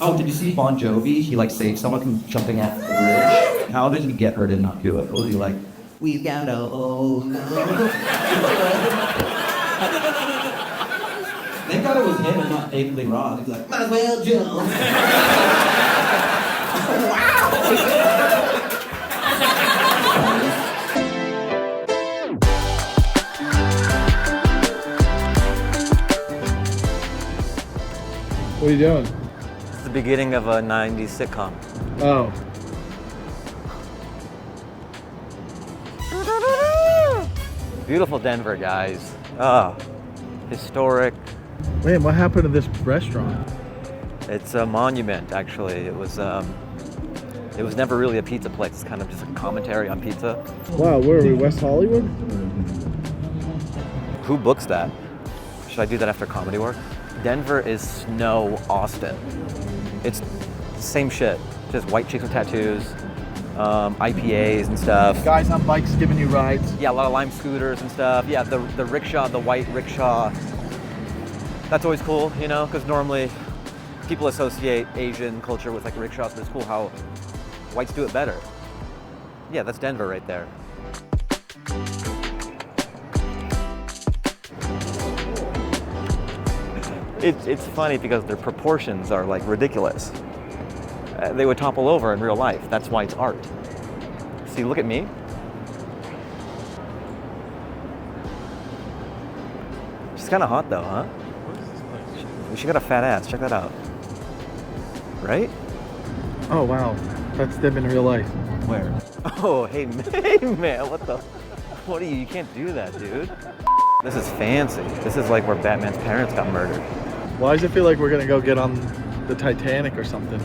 Oh, did you see Bon Jovi? He like saved someone from jumping off the bridge. How did he get her to not do it? Was he like, we've got to, oh no. Thank God it was him and not David Lee Roth. He's like, might as well jump. Wow. What are you doing? It's the beginning of a 90s sitcom. Oh. Beautiful Denver, guys. Oh, historic. Man, what happened to this restaurant? It's a monument, actually. It was never really a pizza place. It's kind of just a commentary on pizza. Wow, where are we, West Hollywood? Who books that? Should I do that after comedy work? Denver is Snow Austin. It's the same shit. Just white chicks with tattoos, IPAs and stuff. Guys on bikes giving you rides. Yeah, a lot of lime scooters and stuff. Yeah, the rickshaw, the white rickshaw. That's always cool, you know, because normally people associate Asian culture with like rickshaws, but it's cool how whites do it better. Yeah, that's Denver right there. It's funny because their proportions are like ridiculous. They would topple over in real life. That's why it's art. See, look at me. She's kind of hot though, huh? She got a fat ass. Check that out. Right? Oh wow, that's them in real life. Where? Oh, hey man, what are you? You can't do that, dude. This is fancy. This is like where Batman's parents got murdered. Why does it feel like we're gonna go get on the Titanic or something?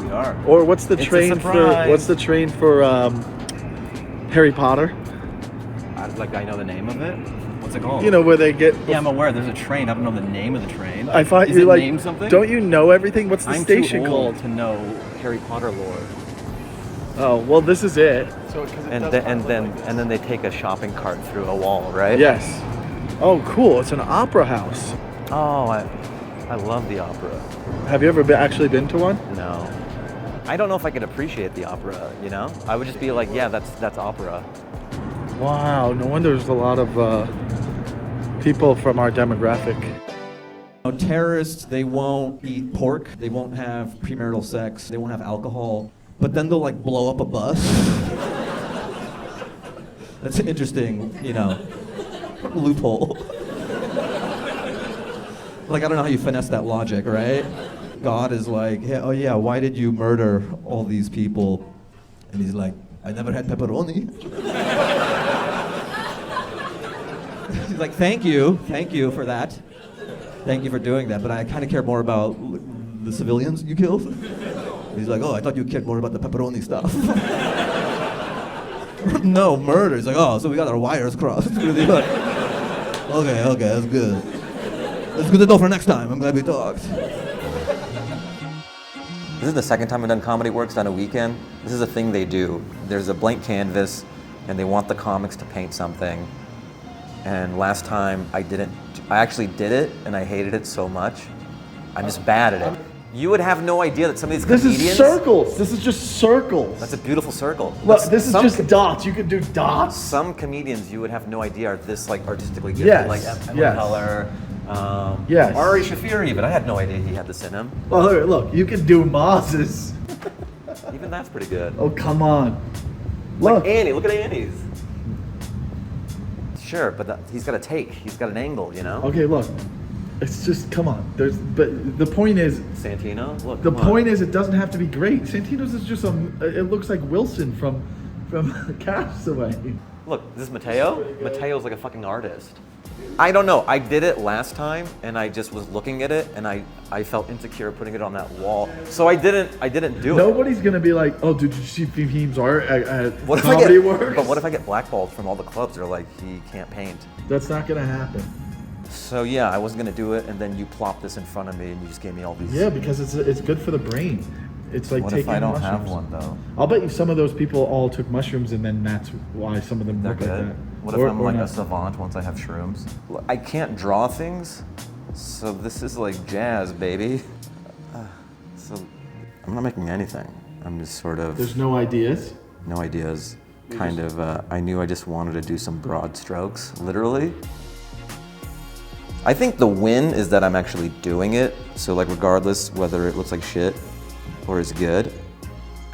We are. Or what's the It's a train for? surprise. What's the train for Harry Potter? I know the name of it. What's it called? You know where they get. Yeah, I'm aware. There's a train. I don't know the name of the train. I thought Is you it like. named something? Don't you know everything? What's the I'm station too old called? to know Harry Potter lore. Oh well, this is it. So And then they take a shopping cart through a wall, right? Yes. Oh, cool! It's an opera house. Oh, I love the opera. Have you ever actually been to one? No. I don't know if I could appreciate the opera, you know? I would just be like, yeah, that's opera. Wow, no wonder there's a lot of people from our demographic. Terrorists, they won't eat pork, they won't have premarital sex, they won't have alcohol, but then they'll like blow up a bus. That's an interesting, loophole. Like, I don't know how you finesse that logic, right? God is like, hey, oh yeah, why did you murder all these people? And he's like, I never had pepperoni. He's like, thank you for that. Thank you for doing that, but I kind of care more about the civilians you killed. He's like, oh, I thought you cared more about the pepperoni stuff. No, murder. He's like, oh, so we got our wires crossed. Okay, that's good. It's good to know for next time. I'm glad we talked. This is the second time I've done comedy works on a weekend. This is a thing they do. There's a blank canvas, and they want the comics to paint something. And last time I actually did it, and I hated it so much. I'm just bad at it. You would have no idea that some of these comedians... This is circles. This is just circles. That's a beautiful circle. Look, this is just dots. You could do dots. Some comedians you would have no idea are this like artistically gifted. Yes, Like Emma yes. Keller, Yes. Ari Shafir even. I had no idea he had this in him. Well, look, you can do Moz's. Even that's pretty good. Oh, come on. Like Look. Annie, look at Annie's. Sure, but he's got a take. He's got an angle, you know? Okay, look. It's just, come on. But the point is... Santino? Look, The point is, it doesn't have to be great. Santino's is just it looks like Wilson from Castaway. Look, this is Mateo. Mateo's like a fucking artist. I don't know. I did it last time, and I just was looking at it, and I felt insecure putting it on that wall. So I didn't do it. Nobody's gonna be like, oh, did you see Fahim's art at What if Comedy Works? But what if I get blackballed from all the clubs? They're like, he can't paint. That's not gonna happen. So yeah, I wasn't gonna do it, and then you plopped this in front of me, and you just gave me all these. Yeah, because it's good for the brain. It's like What taking if I don't mushrooms. have one though? I'll bet you some of those people all took mushrooms, and then that's why some of them They're look like good. that. What if Or- I'm or like a not. savant once I have shrooms? Look, I can't draw things, so this is like jazz, baby. So I'm not making anything. I'm just sort of... There's no ideas? No ideas. Kind of, I knew I just wanted to do some broad strokes, literally. I think the win is that I'm actually doing it. So like regardless whether it looks like shit or is good,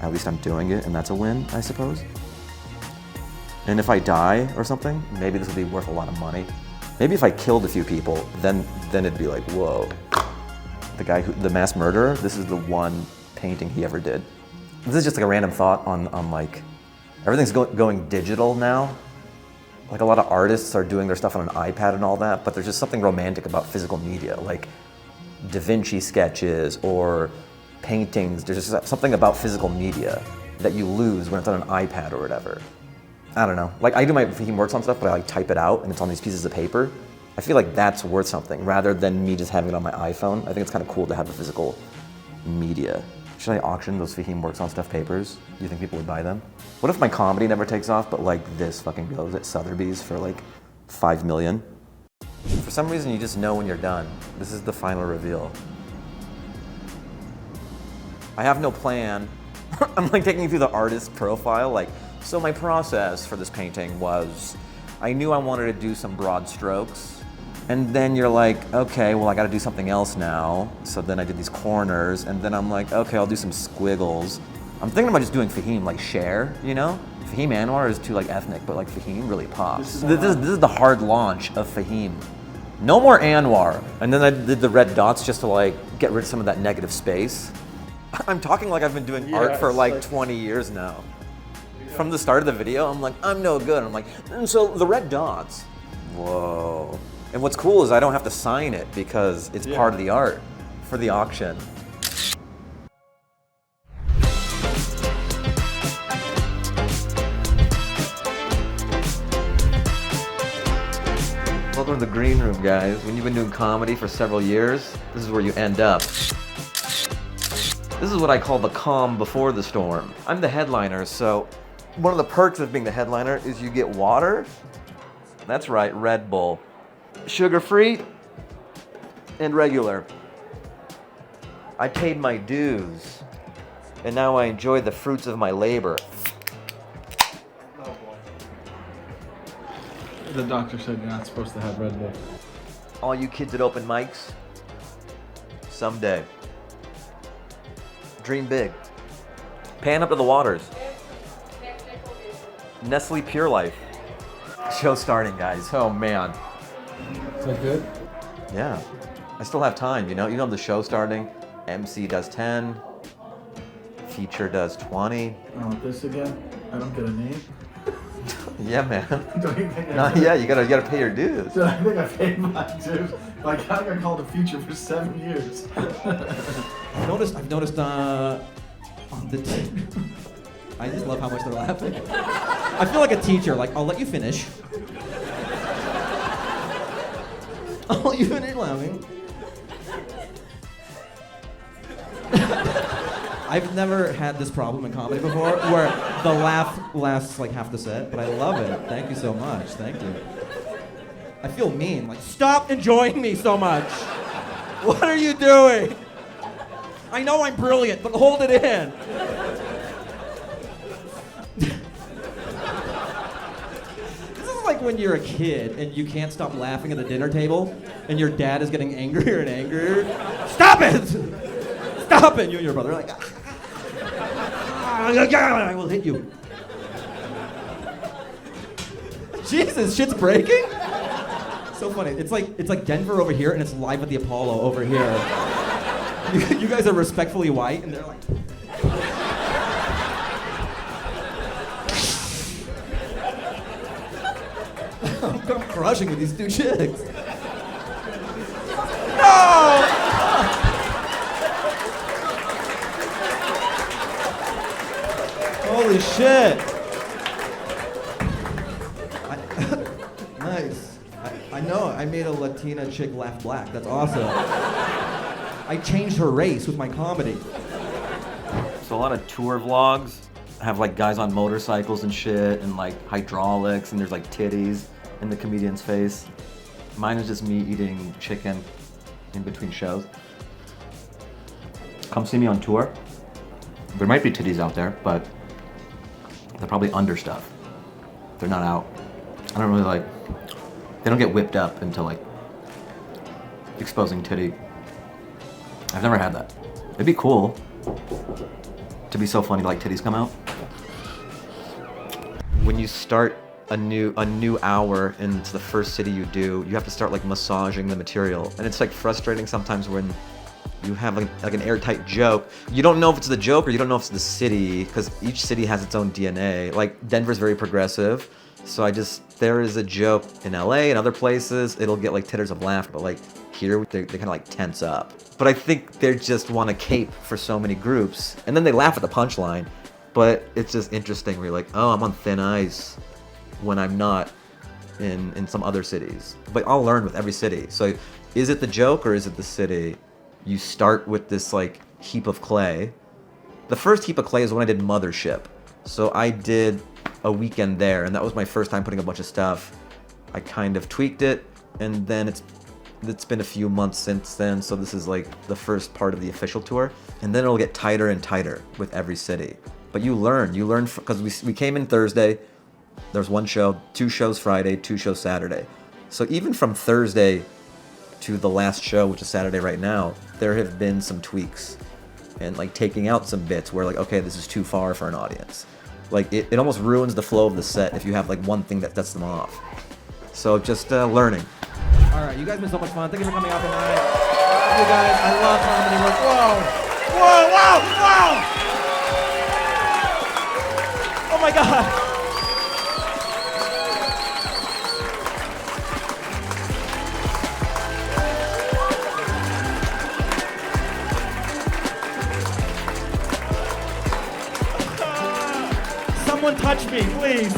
at least I'm doing it, and that's a win, I suppose. And if I die or something, maybe this will be worth a lot of money. Maybe if I killed a few people, then it'd be like, whoa. The mass murderer, this is the one painting he ever did. This is just like a random thought on like, everything's going digital now. Like a lot of artists are doing their stuff on an iPad and all that, but there's just something romantic about physical media, like Da Vinci sketches or paintings. There's just something about physical media that you lose when it's on an iPad or whatever. I don't know. Like I do my Fahim Works on stuff, but I like type it out and it's on these pieces of paper. I feel like that's worth something rather than me just having it on my iPhone. I think it's kind of cool to have a physical media. Should I auction those Fahim Works on stuff papers? Do you think people would buy them? What if my comedy never takes off, but like this fucking goes at Sotheby's for like 5 million? For some reason, you just know when you're done. This is the final reveal. I have no plan. I'm like taking you through the artist profile. Like, so my process for this painting was, I knew I wanted to do some broad strokes. And then you're like, okay, well I gotta do something else now. So then I did these corners, and then I'm like, okay, I'll do some squiggles. I'm thinking about just doing Fahim, like Cher, you know? Fahim Anwar is too like ethnic, but like Fahim really pops. This is the hard launch of Fahim. No more Anwar. And then I did the red dots just to like get rid of some of that negative space. I'm talking like I've been doing art for like 20 years now. From the start of the video, I'm like, I'm no good. I'm like, so the red dots. Whoa. And what's cool is I don't have to sign it because it's part of the art for the auction. Welcome to the green room, guys. When you've been doing comedy for several years, this is where you end up. This is what I call the calm before the storm. I'm the headliner, so one of the perks of being the headliner is you get water. That's right, Red Bull. Sugar-free and regular. I paid my dues, and now I enjoy the fruits of my labor. Oh boy. The doctor said you're not supposed to have Red Bull. All you kids at open mics, someday. Dream big. Pan up to the waters. Nestle Pure Life. Show starting, guys. Oh man. Is that good? Yeah. I still have time, you know? You know the show starting. MC does 10. Feature does 20. Oh, this again? I don't get a name? Yeah, man. Don't you think Yeah, you gotta pay your dues. Dude, I think I paid my dues. Like, I got called a feature for 7 years. I've noticed on the I just love how much they're laughing. I feel like a teacher, like, I'll let you finish. I'll let you finish laughing. I've never had this problem in comedy before, where the laugh lasts like half the set, but I love it. Thank you so much, thank you. I feel mean, like, stop enjoying me so much. What are you doing? I know I'm brilliant, but hold it in. This is like when you're a kid and you can't stop laughing at the dinner table and your dad is getting angrier and angrier. Stop it! Stop it! You and your brother are like, I will hit you. Jesus, shit's breaking? So funny. It's like Denver over here and it's live at the Apollo over here. You guys are respectfully white and they're like... I'm crushing with these two chicks. No! Holy shit. Nice. I know, I made a Latina chick laugh black. That's awesome. I changed her race with my comedy. So a lot of tour vlogs have like guys on motorcycles and shit and like hydraulics and there's like titties in the comedian's face. Mine is just me eating chicken in between shows. Come see me on tour. There might be titties out there, but they're probably under stuff. They're not out. I don't really like, they don't get whipped up into like exposing titty. I've never had that. It'd be cool to be so funny like titties come out. When you start a new hour and it's the first city you do, you have to start like massaging the material. And it's like frustrating sometimes when you have like an airtight joke. You don't know if it's the joke or you don't know if it's the city, because each city has its own DNA. Like Denver's very progressive. So there is a joke in LA and other places, it'll get like titters of laughter, but like here, they kind of like tense up. But I think they just want to cape for so many groups, and then they laugh at the punchline. But it's just interesting where you're like, oh, I'm on thin ice when I'm not in some other cities. But I'll learn with every city. So is it the joke or is it the city? You start with this like heap of clay. The first heap of clay is when I did Mothership. So I did a weekend there, and that was my first time putting a bunch of stuff. I kind of tweaked it, and then it's been a few months since then, so this is like the first part of the official tour, and then it'll get tighter and tighter with every city. But you learn because we came in Thursday, there's one show, 2 shows Friday, 2 shows Saturday. So even from Thursday to the last show, which is Saturday right now, there have been some tweaks and like taking out some bits where like, okay, this is too far for an audience. Like it almost ruins the flow of the set if you have like one thing that sets them off. So just learning. All right, you guys have been so much fun. Thank you for coming out tonight. I love you guys. I love comedy work. Whoa! Whoa! Wow! Wow! Oh my God! Someone touch me, please.